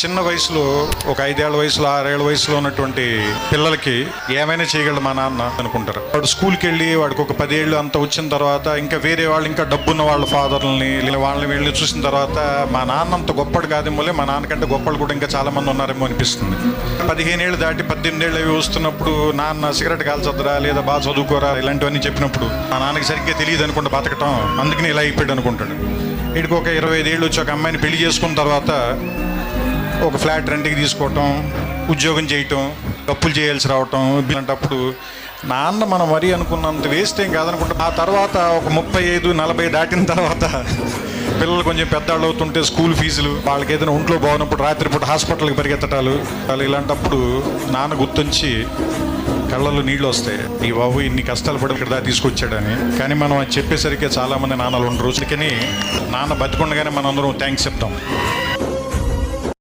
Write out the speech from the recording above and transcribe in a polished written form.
చిన్న వయసులో ఒక 5 ఏళ్ల వయసులో 6 ఏళ్ల వయసులో ఉన్నటువంటి పిల్లలకి ఏమైనా చేయగలడు మా నాన్న అనుకుంటారు. వాడు స్కూల్కి వెళ్ళి వాడికి ఒక 10 ఏళ్ళు అంత వచ్చిన తర్వాత ఇంకా వేరే వాళ్ళు ఇంకా డబ్బున్న వాళ్ళ ఫాదర్లని వాళ్ళని వీళ్ళని చూసిన తర్వాత మా నాన్న అంత గొప్పడు కాదేమో, మా నాన్నకంటే గొప్పలు కూడా ఇంకా చాలా మంది ఉన్నారేమో అనిపిస్తుంది. 15 ఏళ్ళు దాటి 18 ఏళ్ళు అవి వస్తున్నప్పుడు నాన్న సిగరెట్ కాల్చొద్దురా లేదా బాగా చదువుకోరా ఇలాంటివన్నీ చెప్పినప్పుడు మా నాన్నకి సరిగ్గా తెలియదు అనుకుంటా బతకటం, అందుకని ఇలా అయిపోయాడు అనుకుంటాడు. వీడికి ఒక 25 ఏళ్ళు వచ్చి ఒక అమ్మాయిని పెళ్లి చేసుకున్న తర్వాత ఒక ఫ్లాట్ రెంట్కి తీసుకోవటం, ఉద్యోగం చేయటం, అప్పులు చేయాల్సి రావటం, ఇలాంటప్పుడు నాన్న మనం మరీ అనుకున్నంత వేస్ట్ ఏం కాదనుకుంటాం. ఆ తర్వాత ఒక 35-40 దాటిన తర్వాత పిల్లలు కొంచెం పెద్దవాళ్ళు అవుతుంటే స్కూల్ ఫీజులు, వాళ్ళకి ఏదైనా ఒంట్లో బాగున్నప్పుడు రాత్రిపూట హాస్పిటల్కి పరిగెత్తటాలు, ఇలాంటప్పుడు నాన్న గుర్తుంచి కళ్ళల్లో నీళ్ళు వస్తాయి. ఈ బాబు ఇన్ని కష్టాలు పడి ఇక్కడ దాకా తీసుకొచ్చాడని. కానీ మనం అది చెప్పేసరికి చాలామంది నాన్నలు ఉండరు. కానీ నాన్న బతికుండగానే మనం అందరం థ్యాంక్స్ చెప్తాం.